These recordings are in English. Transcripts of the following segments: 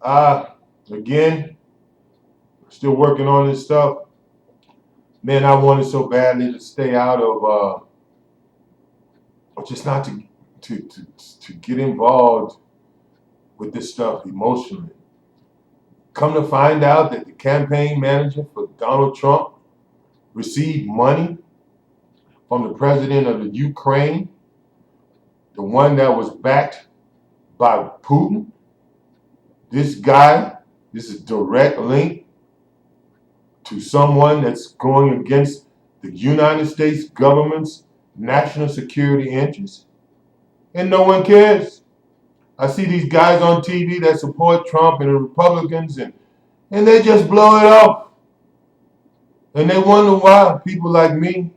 Again, still working on this stuff. Man, I wanted so badly to stay out of, or just not to get involved with this stuff emotionally. Come to find out that the campaign manager for Donald Trump received money from the president of the Ukraine, the one that was backed by Putin. This guy, this is direct link to someone that's going against the United States government's national security interests. And no one cares. I see these guys on TV that support Trump and the Republicans, and they just blow it off. And they wonder why people like me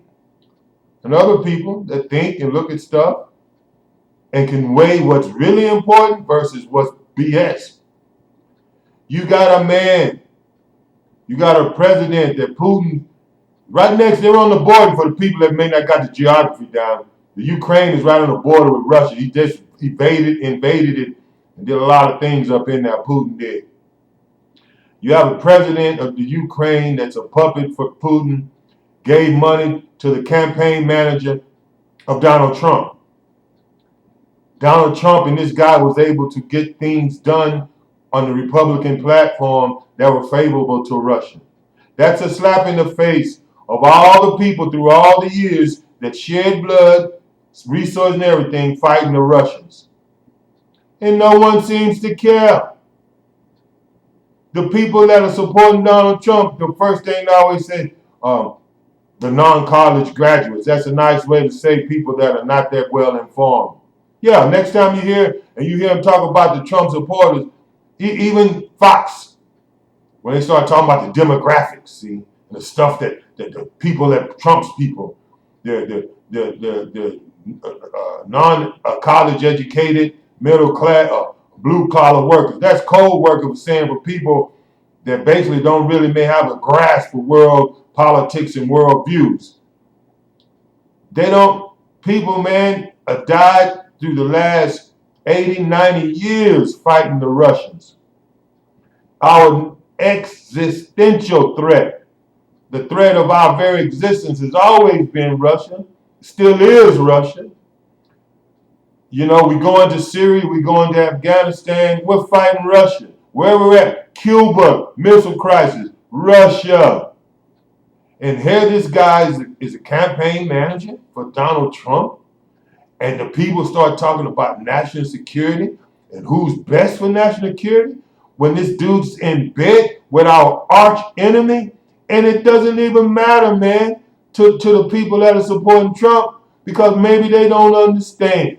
and other people that think and look at stuff and can weigh what's really important versus what's BS. You got a man, you got a president that Putin, right next, they're on the border for the people that may not got the geography down. The Ukraine is right on the border with Russia. He just invaded it, and did a lot of things up in there Putin did. You have a president of the Ukraine that's a puppet for Putin, gave money to the campaign manager of Donald Trump. Donald Trump and this guy was able to get things done on the Republican platform that were favorable to Russia. That's a slap in the face of all the people through all the years that shed blood, resources, and everything fighting the Russians. And no one seems to care. The people that are supporting Donald Trump, the first thing they always say, the non-college graduates. That's a nice way to say people that are not that well informed. Yeah, next time you hear him talk about the Trump supporters, even Fox, when they start talking about the demographics, see, and the stuff that the people that Trump's people, the non-college educated, middle class, blue collar workers. That's code workers saying for people that basically don't really may have a grasp of world politics and world views. They don't, people, man, have died through the last 80, 90 years fighting the Russians. Our existential threat, the threat of our very existence has always been Russia, still is Russia. You know, we go into Syria, we go into Afghanistan, we're fighting Russia. Where we're at, Cuba, missile crisis, Russia. And here this guy is a campaign manager for Donald Trump. And the people start talking about national security and who's best for national security when this dude's in bed with our arch enemy. And it doesn't even matter, man, to the people that are supporting Trump because maybe they don't understand.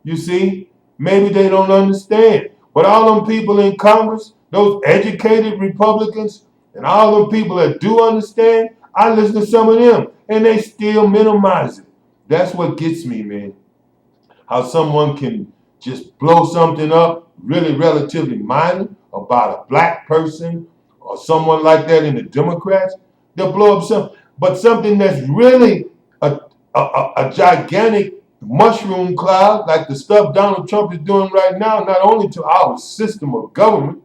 You see, maybe they don't understand. But all them people in Congress, those educated Republicans, and all them people that do understand, I listen to some of them, and they still minimize it. That's what gets me, man. How someone can just blow something up, really relatively minor, about a black person or someone like that in the Democrats. They'll blow up something. But something that's really a gigantic mushroom cloud, like the stuff Donald Trump is doing right now, not only to our system of government,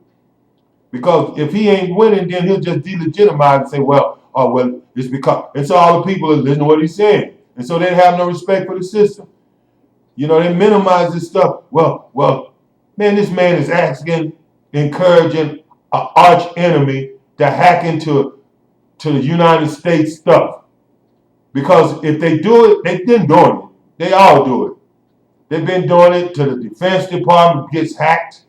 because if he ain't winning, then he'll just delegitimize and say, well, oh, well, it's because, and so all the people are listening to what he's saying. And so they have no respect for the system. You know, they minimize this stuff. Well, man, this man is asking, encouraging an arch enemy to hack into the United States stuff. Because if they do it, they've been doing it. They all do it. They've been doing it to the Defense Department gets hacked.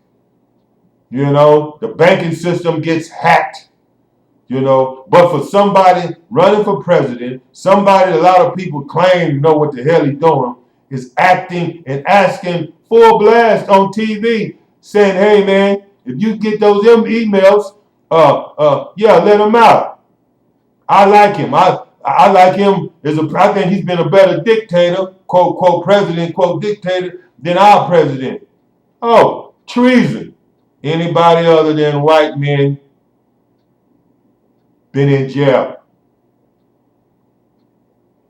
You know, the banking system gets hacked. You know, but for somebody running for president, somebody a lot of people claim to know what the hell he's doing, is acting and asking full blast on TV, saying, hey man, if you get those emails, yeah, let him out. I like him. I like him I think he's been a better dictator, quote, quote, president, quote, dictator, than our president. Oh, treason. Anybody other than white men been in jail.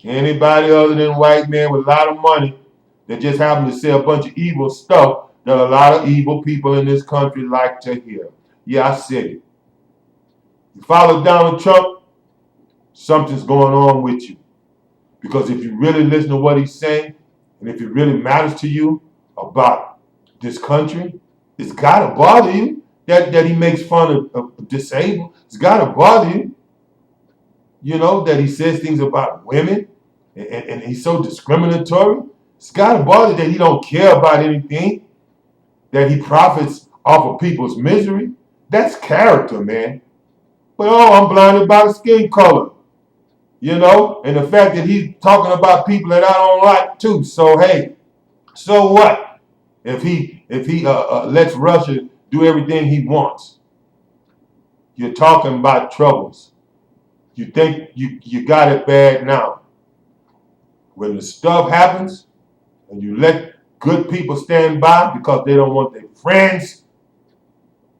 Anybody other than white men with a lot of money that just happen to say a bunch of evil stuff that a lot of evil people in this country like to hear. Yeah, I said it. You follow Donald Trump, something's going on with you. Because if you really listen to what he's saying, and if it really matters to you about this country, it's got to bother you that he makes fun of disabled. It's got to bother you, that he says things about women and he's so discriminatory. It's got to bother you that he don't care about anything, that he profits off of people's misery. That's character, man. But I'm blinded by the skin color. And the fact that he's talking about people that I don't like too. So hey, so what? If he lets Russia do everything he wants, you're talking about troubles. You think you got it bad now. When the stuff happens, and you let good people stand by because they don't want their friends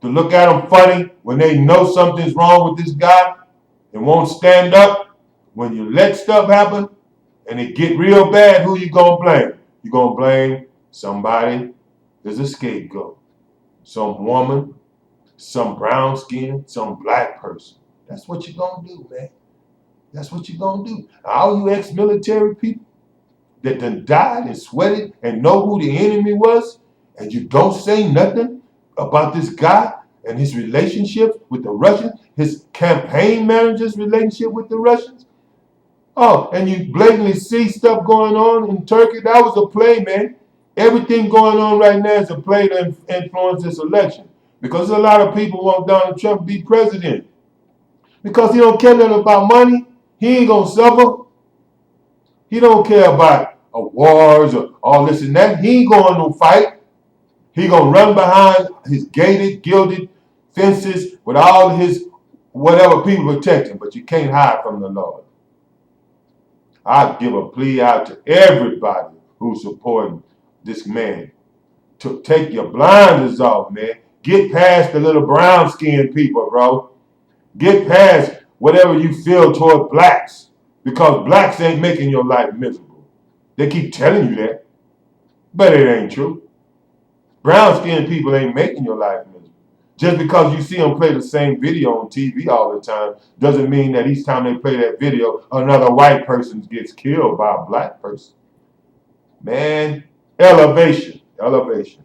to look at them funny when they know something's wrong with this guy and won't stand up. When you let stuff happen and it get real bad, who you gonna blame? You gonna blame somebody that's a scapegoat. Some woman, some brown skin, some black person. That's what you gonna do, man. That's what you gonna do. All you ex-military people that done died and sweated and know who the enemy was, and you don't say nothing about this guy and his relationship with the Russians, his campaign manager's relationship with the Russians. Oh, and you blatantly see stuff going on in Turkey. That was a play, man. Everything going on right now is a play to influence this election. Because a lot of people want Donald Trump to be president. Because he don't care nothing about money. He ain't going to suffer. He don't care about wars or all this and that. He ain't going to fight. He going to run behind his gated, gilded fences with all his whatever people protect him. But you can't hide from the Lord. I give a plea out to everybody who's supporting this man to take your blinders off, man. Get past the little brown-skinned people, bro. Get past whatever you feel toward blacks, because blacks ain't making your life miserable. They keep telling you that, but it ain't true. Brown-skinned people ain't making your life miserable. Just because you see them play the same video on TV all the time doesn't mean that each time they play that video, another white person gets killed by a black person. Man, elevation, elevation.